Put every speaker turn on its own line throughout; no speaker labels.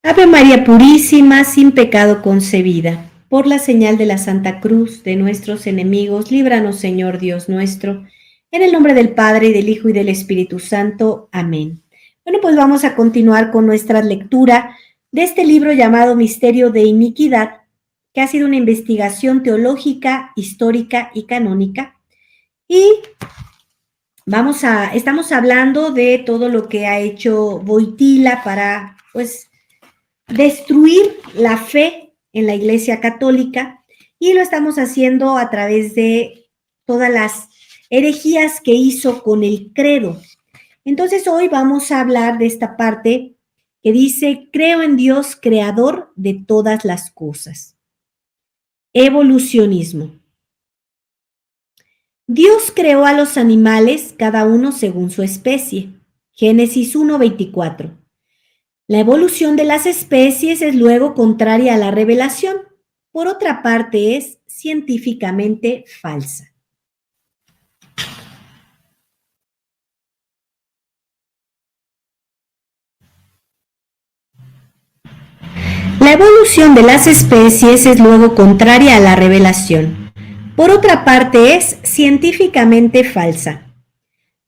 Ave María Purísima, sin pecado concebida, por la señal de la Santa Cruz de nuestros enemigos, líbranos, Señor Dios nuestro, en el nombre del Padre, y del Hijo, y del Espíritu Santo. Amén. Bueno, pues vamos a continuar con nuestra lectura de este libro llamado Misterio de Iniquidad, que ha sido una investigación teológica, histórica y canónica. Y estamos hablando de todo lo que ha hecho Wojtyla para, pues, destruir la fe en la Iglesia Católica, y lo estamos haciendo a través de todas las herejías que hizo con el credo. Entonces hoy vamos a hablar de esta parte que dice: creo en Dios creador de todas las cosas. Evolucionismo. Dios creó a los animales, cada uno según su especie. Génesis 1:24. La evolución de las especies es luego contraria a la revelación. Por otra parte, es científicamente falsa. La evolución de las especies es luego contraria a la revelación. Por otra parte, es científicamente falsa.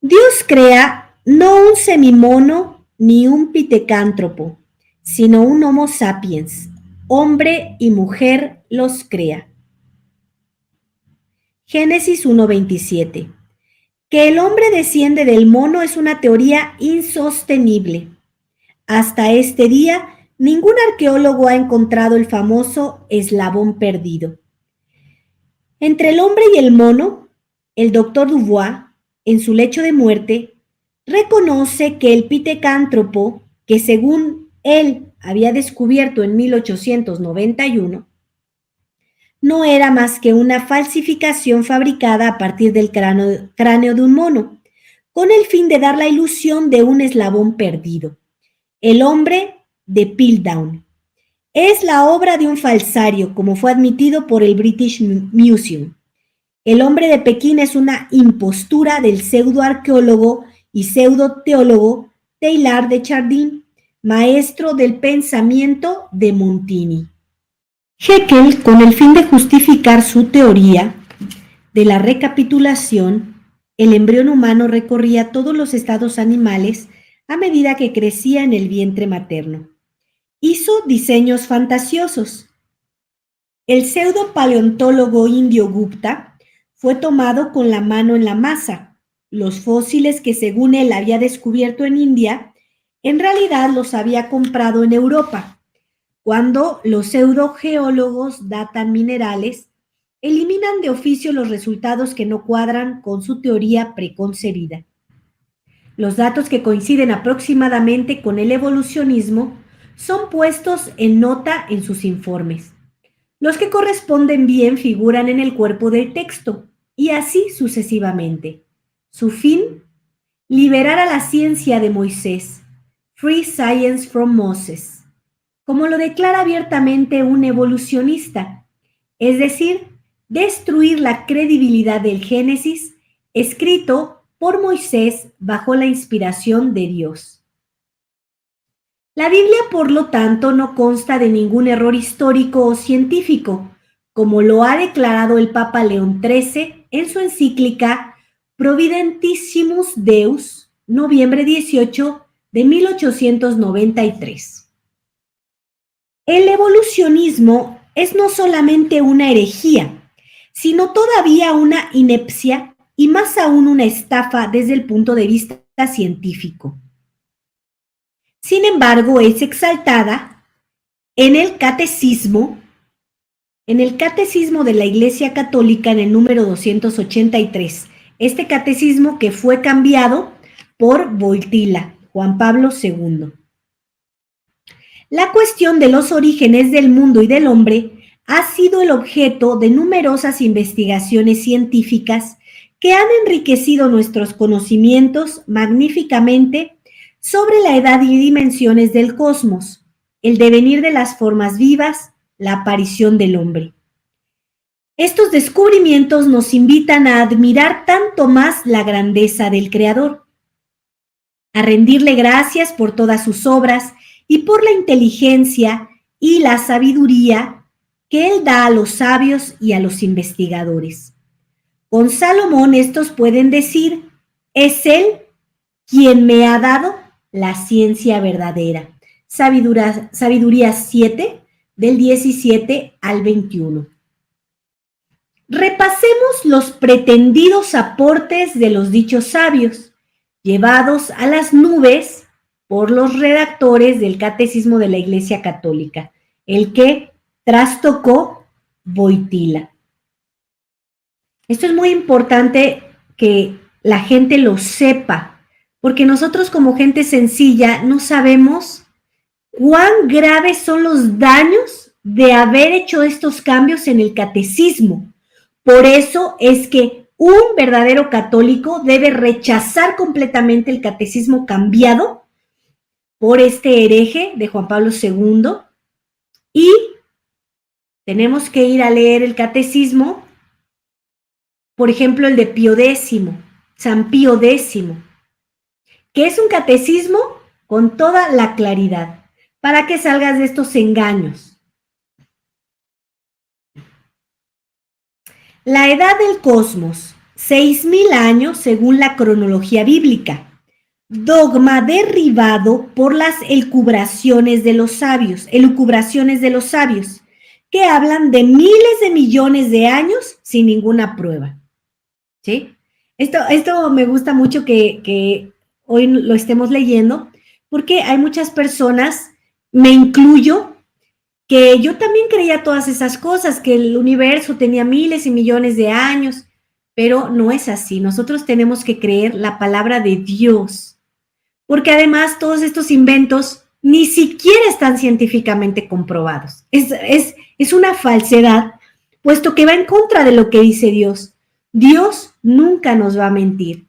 Dios crea no un semimono ni un pitecántropo, sino un Homo sapiens. Hombre y mujer los crea. Génesis 1:27. Que el hombre desciende del mono es una teoría insostenible. Hasta este día, ningún arqueólogo ha encontrado el famoso eslabón perdido. Entre el hombre y el mono, el doctor Dubois, en su lecho de muerte, reconoce que el pitecántropo, que según él había descubierto en 1891, no era más que una falsificación fabricada a partir del cráneo de un mono, con el fin de dar la ilusión de un eslabón perdido. El hombre de Piltdown. Es la obra de un falsario, como fue admitido por el British Museum. El hombre de Pekín es una impostura del pseudoarqueólogo y pseudoteólogo Teilhard de Chardin, maestro del pensamiento de Montaigne. Haeckel, con el fin de justificar su teoría de la recapitulación, el embrión humano recorría todos los estados animales a medida que crecía en el vientre materno. Hizo diseños fantasiosos. El pseudo-paleontólogo indio Gupta fue tomado con la mano en la masa. Los fósiles que según él había descubierto en India, en realidad los había comprado en Europa. Cuando los pseudogeólogos datan minerales, eliminan de oficio los resultados que no cuadran con su teoría preconcebida. Los datos que coinciden aproximadamente con el evolucionismo son puestos en nota en sus informes. Los que corresponden bien figuran en el cuerpo del texto, y así sucesivamente. Su fin: liberar a la ciencia de Moisés, Free Science from Moses, como lo declara abiertamente un evolucionista, es decir, destruir la credibilidad del Génesis, escrito por Moisés bajo la inspiración de Dios. La Biblia, por lo tanto, no consta de ningún error histórico o científico, como lo ha declarado el Papa León XIII en su encíclica Providentissimus Deus, noviembre 18 de 1893. El evolucionismo es no solamente una herejía, sino todavía una inepcia y más aún una estafa desde el punto de vista científico. Sin embargo, es exaltada en el catecismo de la Iglesia Católica en el número 283. Este catecismo que fue cambiado por Wojtyla, Juan Pablo II. La cuestión de los orígenes del mundo y del hombre ha sido el objeto de numerosas investigaciones científicas que han enriquecido nuestros conocimientos magníficamente sobre la edad y dimensiones del cosmos, el devenir de las formas vivas, la aparición del hombre. Estos descubrimientos nos invitan a admirar tanto más la grandeza del Creador, a rendirle gracias por todas sus obras y por la inteligencia y la sabiduría que Él da a los sabios y a los investigadores. Con Salomón estos pueden decir, es Él quien me ha dado la ciencia verdadera. Sabiduría 7, del 17 al 21. Repasemos los pretendidos aportes de los dichos sabios, llevados a las nubes por los redactores del Catecismo de la Iglesia Católica, el que trastocó Wojtyla. Esto es muy importante que la gente lo sepa, porque nosotros como gente sencilla no sabemos cuán graves son los daños de haber hecho estos cambios en el catecismo. Por eso es que un verdadero católico debe rechazar completamente el catecismo cambiado por este hereje de Juan Pablo II y tenemos que ir a leer el catecismo, por ejemplo, el de Pío X, San Pío X, que es un catecismo con toda la claridad, para que salgas de estos engaños. La edad del cosmos, 6.000 años según la cronología bíblica. Dogma derribado por las elucubraciones de los sabios, que hablan de miles de millones de años sin ninguna prueba. ¿Sí? Esto me gusta mucho que hoy lo estemos leyendo, porque hay muchas personas, me incluyo, que yo también creía todas esas cosas, que el universo tenía miles y millones de años, pero no es así. Nosotros tenemos que creer la palabra de Dios, porque además todos estos inventos ni siquiera están científicamente comprobados. Es una falsedad, puesto que va en contra de lo que dice Dios. Dios nunca nos va a mentir.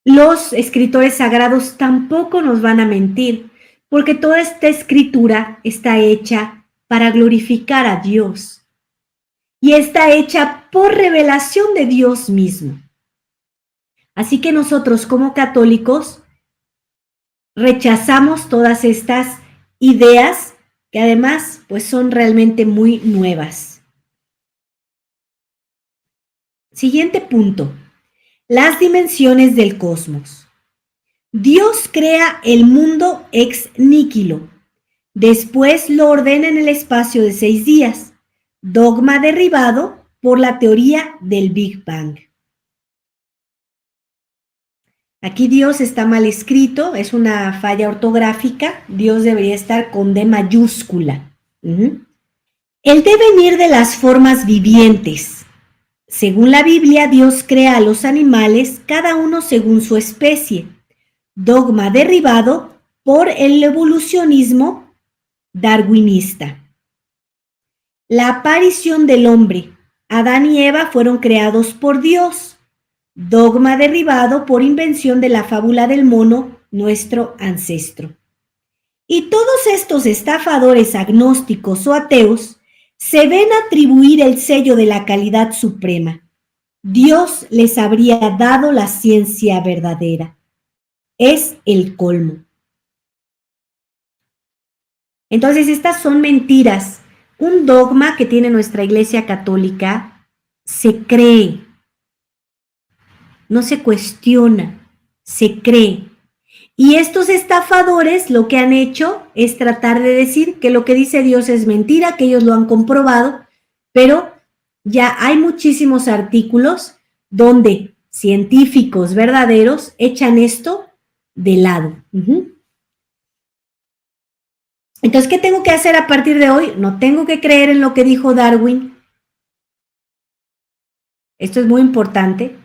Los escritores sagrados tampoco nos van a mentir, porque toda esta escritura está hecha para glorificar a Dios y está hecha por revelación de Dios mismo. Así que nosotros como católicos rechazamos todas estas ideas que además pues son realmente muy nuevas. Siguiente punto. Las dimensiones del cosmos. Dios crea el mundo ex nihilo. Después lo ordena en el espacio de 6 días. Dogma derribado por la teoría del Big Bang. Aquí Dios está mal escrito, es una falla ortográfica. Dios debería estar con D mayúscula. El devenir de las formas vivientes. Según la Biblia, Dios crea a los animales, cada uno según su especie. Dogma derribado por el evolucionismo darwinista. La aparición del hombre. Adán y Eva fueron creados por Dios. Dogma derribado por invención de la fábula del mono, nuestro ancestro. Y todos estos estafadores agnósticos o ateos se ven atribuir el sello de la calidad suprema. Dios les habría dado la ciencia verdadera. Es el colmo. Entonces, estas son mentiras. Un dogma que tiene nuestra Iglesia Católica se cree, no se cuestiona, se cree. Y estos estafadores lo que han hecho es tratar de decir que lo que dice Dios es mentira, que ellos lo han comprobado, pero ya hay muchísimos artículos donde científicos verdaderos echan esto de lado. Entonces, ¿qué tengo que hacer a partir de hoy? No tengo que creer en lo que dijo Darwin. Esto es muy importante.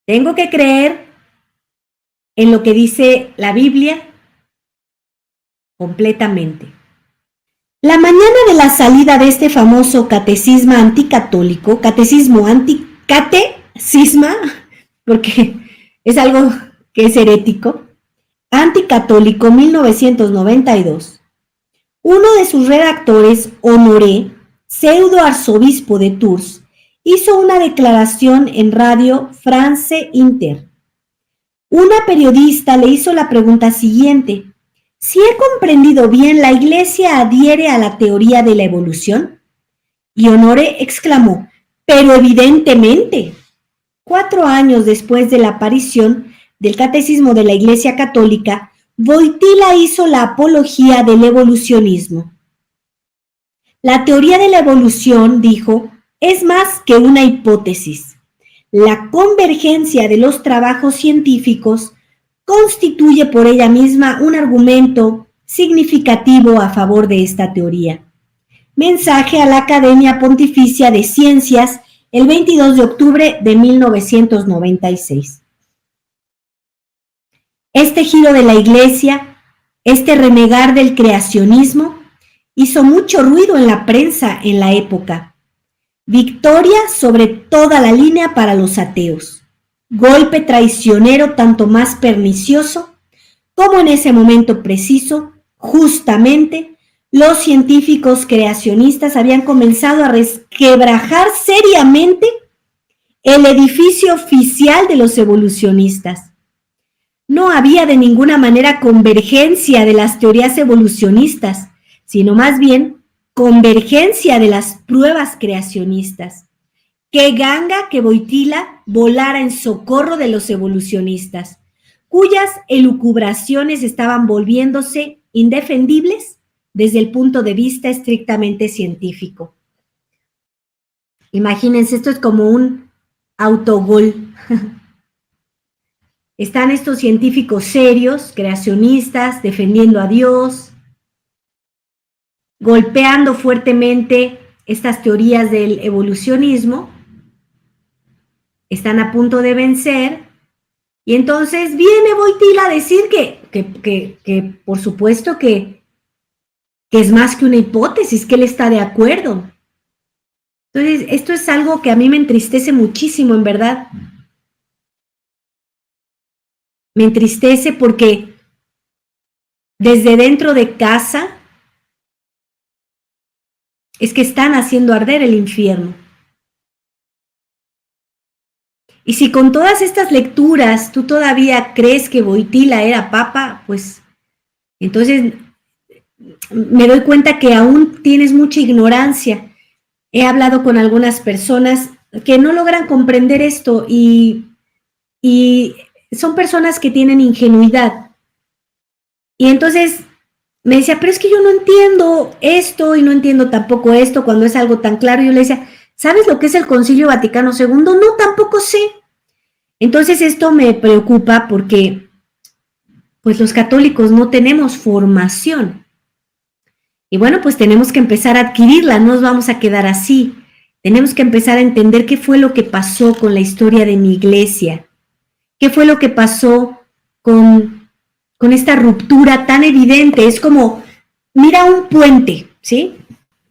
Tengo que creer en lo que dice la Biblia completamente. La mañana de la salida de este famoso catecismo anticatólico, porque es algo que es herético, anticatólico 1992, uno de sus redactores, Honoré, pseudo arzobispo de Tours, hizo una declaración en Radio France Inter. Una periodista le hizo la pregunta siguiente: Si he comprendido bien, la Iglesia adhiere a la teoría de la evolución. Y Honoré exclamó, pero evidentemente. 4 años después de la aparición del Catecismo de la Iglesia Católica, Wojtyla hizo la apología del evolucionismo. La teoría de la evolución, dijo, es más que una hipótesis. La convergencia de los trabajos científicos constituye por ella misma un argumento significativo a favor de esta teoría. Mensaje a la Academia Pontificia de Ciencias el 22 de octubre de 1996. Este giro de la Iglesia, este renegar del creacionismo, hizo mucho ruido en la prensa en la época. Victoria sobre toda la línea para los ateos. Golpe traicionero tanto más pernicioso como en ese momento preciso, justamente, los científicos creacionistas habían comenzado a resquebrajar seriamente el edificio oficial de los evolucionistas. No había de ninguna manera convergencia de las teorías evolucionistas, sino más bien convergencia de las pruebas creacionistas. Qué ganga que Wojtyla volara en socorro de los evolucionistas, cuyas elucubraciones estaban volviéndose indefendibles desde el punto de vista estrictamente científico. Imagínense, esto es como un autogol. Están estos científicos serios, creacionistas, defendiendo a Dios, golpeando fuertemente estas teorías del evolucionismo, están a punto de vencer, y entonces viene Wojtyla a decir que por supuesto que es más que una hipótesis, que él está de acuerdo. Entonces, esto es algo que a mí me entristece muchísimo, en verdad. Me entristece porque desde dentro de casa es que están haciendo arder el infierno. Y si con todas estas lecturas tú todavía crees que Wojtyla era papa, pues entonces me doy cuenta que aún tienes mucha ignorancia. He hablado con algunas personas que no logran comprender esto y son personas que tienen ingenuidad. Y entonces me decía, pero es que yo no entiendo esto y no entiendo tampoco esto cuando es algo tan claro. Yo le decía, ¿sabes lo que es el Concilio Vaticano II? No, tampoco sé. Entonces esto me preocupa porque pues los católicos no tenemos formación. Y bueno, pues tenemos que empezar a adquirirla, no nos vamos a quedar así. Tenemos que empezar a entender qué fue lo que pasó con la historia de mi iglesia, qué fue lo que pasó con esta ruptura tan evidente. Es como, mira un puente, ¿sí?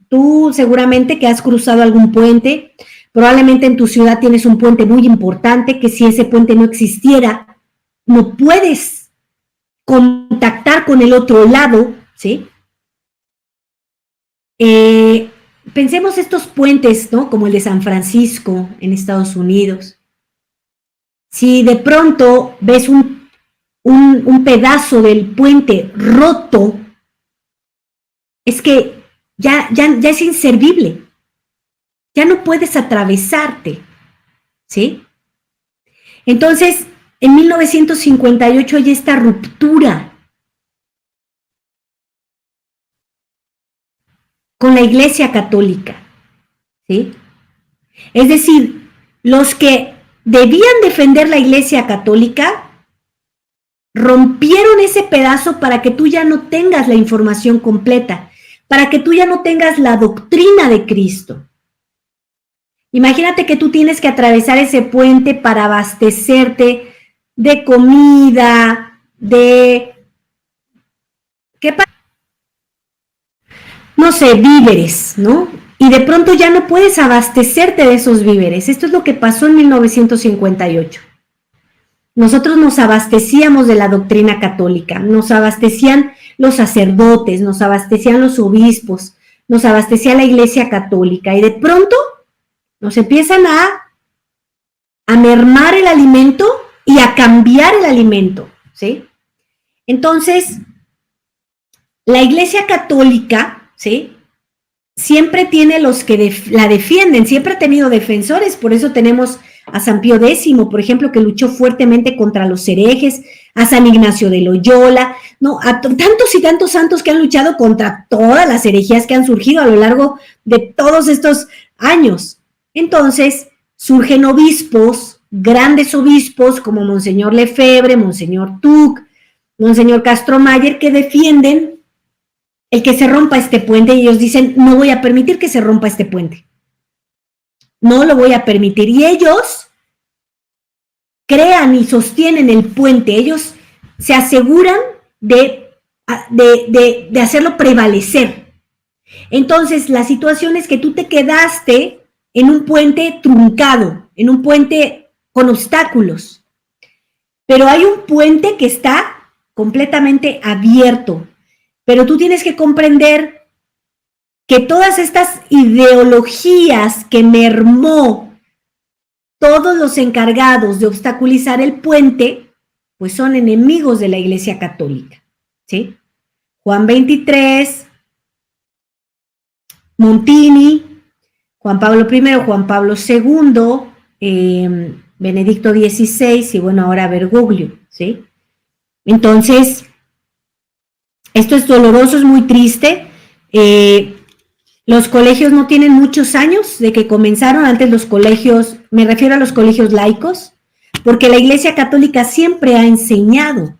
Tú seguramente que has cruzado algún puente, probablemente en tu ciudad tienes un puente muy importante que si ese puente no existiera, no puedes contactar con el otro lado, ¿sí? Pensemos estos puentes, ¿no? Como el de San Francisco en Estados Unidos. Si de pronto ves un pedazo del puente roto, es que ya es inservible. Ya no puedes atravesarte, ¿sí? Entonces, en 1958 hay esta ruptura con la Iglesia Católica, ¿sí? Es decir, los que debían defender la Iglesia Católica rompieron ese pedazo para que tú ya no tengas la información completa, para que tú ya no tengas la doctrina de Cristo. Imagínate que tú tienes que atravesar ese puente para abastecerte de comida, de, no sé, víveres, ¿no? Y de pronto ya no puedes abastecerte de esos víveres. Esto es lo que pasó en 1958. Nosotros nos abastecíamos de la doctrina católica, nos abastecían los sacerdotes, nos abastecían los obispos, nos abastecía la Iglesia Católica, y de pronto nos empiezan a mermar el alimento y a cambiar el alimento, ¿sí? Entonces, la Iglesia Católica, ¿sí?, siempre tiene los que la defienden, siempre ha tenido defensores, por eso tenemos a San Pío X, por ejemplo, que luchó fuertemente contra los herejes, a San Ignacio de Loyola, ¿no?, a tantos y tantos santos que han luchado contra todas las herejías que han surgido a lo largo de todos estos años. Entonces, surgen obispos, grandes obispos, como Monseñor Lefebvre, Monseñor Tuc, Monseñor Castromayer, que defienden el que se rompa este puente, y ellos dicen, no voy a permitir que se rompa este puente. No lo voy a permitir. Y ellos crean y sostienen el puente, ellos se aseguran de hacerlo prevalecer. Entonces, la situación es que tú te quedaste en un puente truncado, en un puente con obstáculos, pero hay un puente que está completamente abierto. Pero tú tienes que comprender que todas estas ideologías que mermó todos los encargados de obstaculizar el puente, pues son enemigos de la Iglesia Católica, ¿sí? Juan XXIII, Montini, Juan Pablo I, Juan Pablo II, Benedicto XVI y bueno, ahora Bergoglio, ¿sí? Entonces, esto es doloroso, es muy triste. Los colegios no tienen muchos años de que comenzaron. Antes los colegios, me refiero a los colegios laicos, porque la Iglesia Católica siempre ha enseñado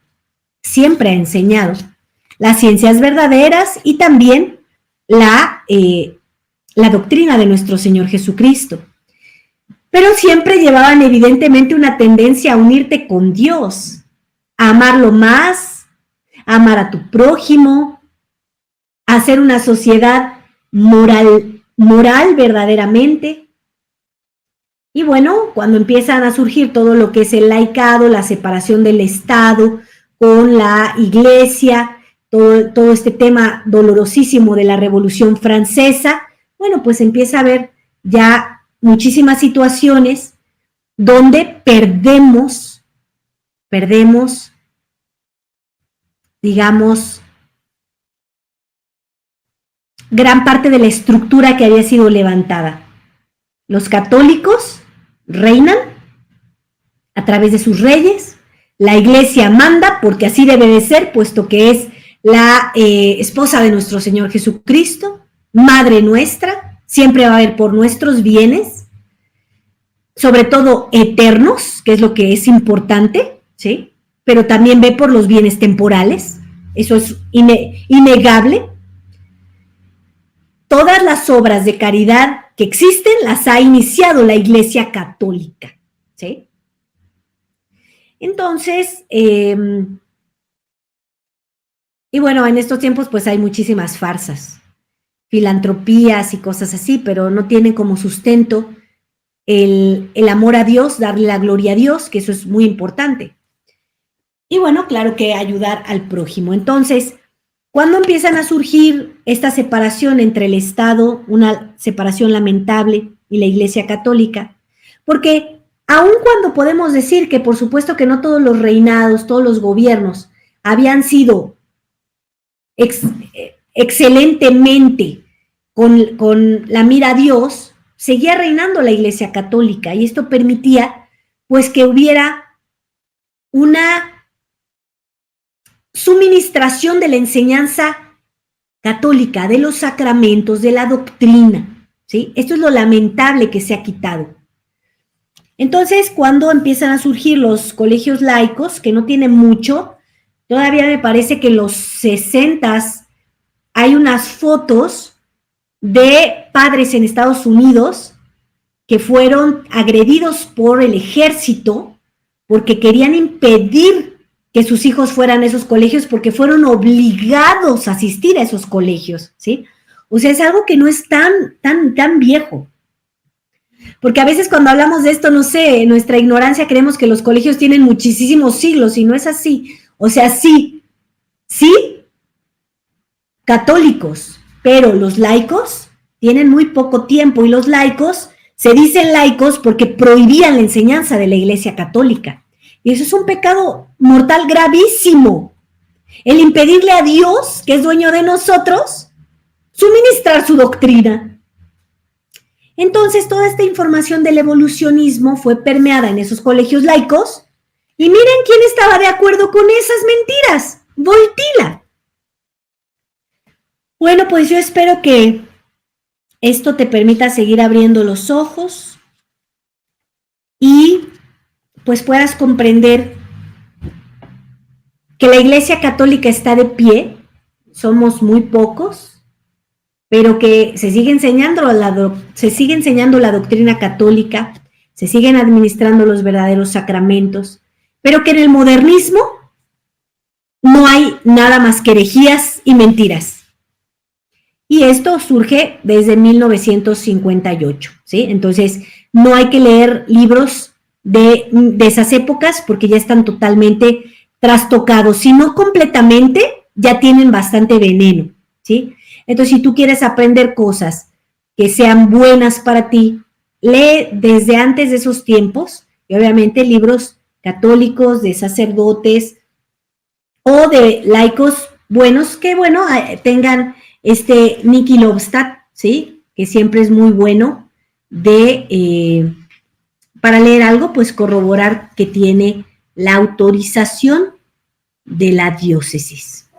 las ciencias verdaderas y también la doctrina de nuestro Señor Jesucristo. Pero siempre llevaban evidentemente una tendencia a unirte con Dios, a amarlo más, a amar a tu prójimo, a hacer una sociedad moral verdaderamente. Y bueno, cuando empiezan a surgir todo lo que es el laicado, la separación del Estado con la Iglesia, todo este tema dolorosísimo de la Revolución Francesa, bueno, pues empieza a haber ya muchísimas situaciones donde perdemos, digamos, gran parte de la estructura que había sido levantada. Los católicos reinan a través de sus reyes, la Iglesia manda porque así debe de ser, puesto que es la esposa de nuestro Señor Jesucristo, madre nuestra, siempre va a haber por nuestros bienes, sobre todo eternos, que es lo que es importante, ¿sí?, pero también ve por los bienes temporales, eso es innegable. Todas las obras de caridad que existen las ha iniciado la Iglesia Católica, ¿sí? Entonces, y bueno, en estos tiempos pues hay muchísimas farsas, filantropías y cosas así, pero no tienen como sustento el amor a Dios, darle la gloria a Dios, que eso es muy importante. Y bueno, claro que ayudar al prójimo. Entonces, ¿cuándo empiezan a surgir esta separación entre el Estado, una separación lamentable, y la Iglesia Católica? Porque aun cuando podemos decir que por supuesto que no todos los reinados, todos los gobiernos habían sido excelentemente con la mira a Dios, seguía reinando la Iglesia Católica y esto permitía pues que hubiera una suministración de la enseñanza católica, de los sacramentos, de la doctrina, ¿sí? Esto es lo lamentable que se ha quitado. Entonces, cuando empiezan a surgir los colegios laicos, que no tienen mucho, todavía me parece que en los 60s hay unas fotos de padres en Estados Unidos que fueron agredidos por el ejército porque querían impedir que sus hijos fueran a esos colegios porque fueron obligados a asistir a esos colegios, ¿sí? O sea, es algo que no es tan viejo. Porque a veces cuando hablamos de esto, no sé, en nuestra ignorancia creemos que los colegios tienen muchísimos siglos y no es así. O sea, sí, católicos, pero los laicos tienen muy poco tiempo y los laicos se dicen laicos porque prohibían la enseñanza de la Iglesia Católica. Y eso es un pecado mortal gravísimo, el impedirle a Dios, que es dueño de nosotros, suministrar su doctrina. Entonces, toda esta información del evolucionismo fue permeada en esos colegios laicos, y miren quién estaba de acuerdo con esas mentiras, Wojtyla. Bueno, pues yo espero que esto te permita seguir abriendo los ojos y pues puedas comprender que la Iglesia Católica está de pie, somos muy pocos, pero que se sigue enseñando la doctrina católica, se siguen administrando los verdaderos sacramentos, pero que en el modernismo no hay nada más que herejías y mentiras. Y esto surge desde 1958, ¿sí? Entonces, no hay que leer libros de esas épocas porque ya están totalmente trastocados, si no completamente, ya tienen bastante veneno, ¿sí? Entonces, si tú quieres aprender cosas que sean buenas para ti, lee desde antes de esos tiempos, y obviamente libros católicos, de sacerdotes o de laicos buenos, que bueno, tengan Niki Lobstad, ¿sí? Que siempre es muy bueno para leer algo, pues corroborar que tiene la autorización de la diócesis.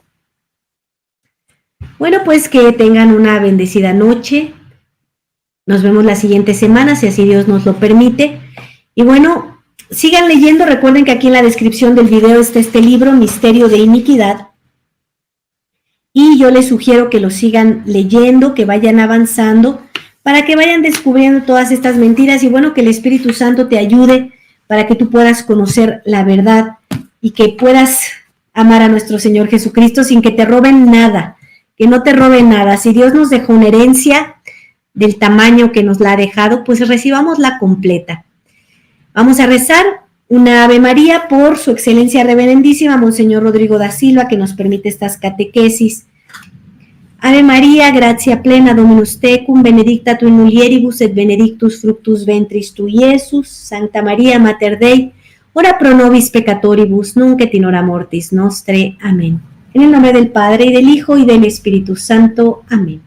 Bueno, pues que tengan una bendecida noche. Nos vemos la siguiente semana, si así Dios nos lo permite. Y bueno, sigan leyendo. Recuerden que aquí en la descripción del video está este libro, Misterio de Iniquidad. Y yo les sugiero que lo sigan leyendo, que vayan avanzando, para que vayan descubriendo todas estas mentiras y bueno, que el Espíritu Santo te ayude para que tú puedas conocer la verdad y que puedas amar a nuestro Señor Jesucristo sin que te roben nada, que no te roben nada. Si Dios nos dejó una herencia del tamaño que nos la ha dejado, pues recibámosla completa. Vamos a rezar una Ave María por su excelencia reverendísima, Monseñor Rodrigo da Silva, que nos permite estas catequesis. Ave María, gratia plena, Dominus tecum, benedicta tu in mulieribus et benedictus fructus ventris tui, Iesus. Sancta María, Mater Dei, ora pro nobis peccatoribus, nunc et in hora mortis nostre. Amén. En el nombre del Padre, y del Hijo, y del Espíritu Santo. Amén.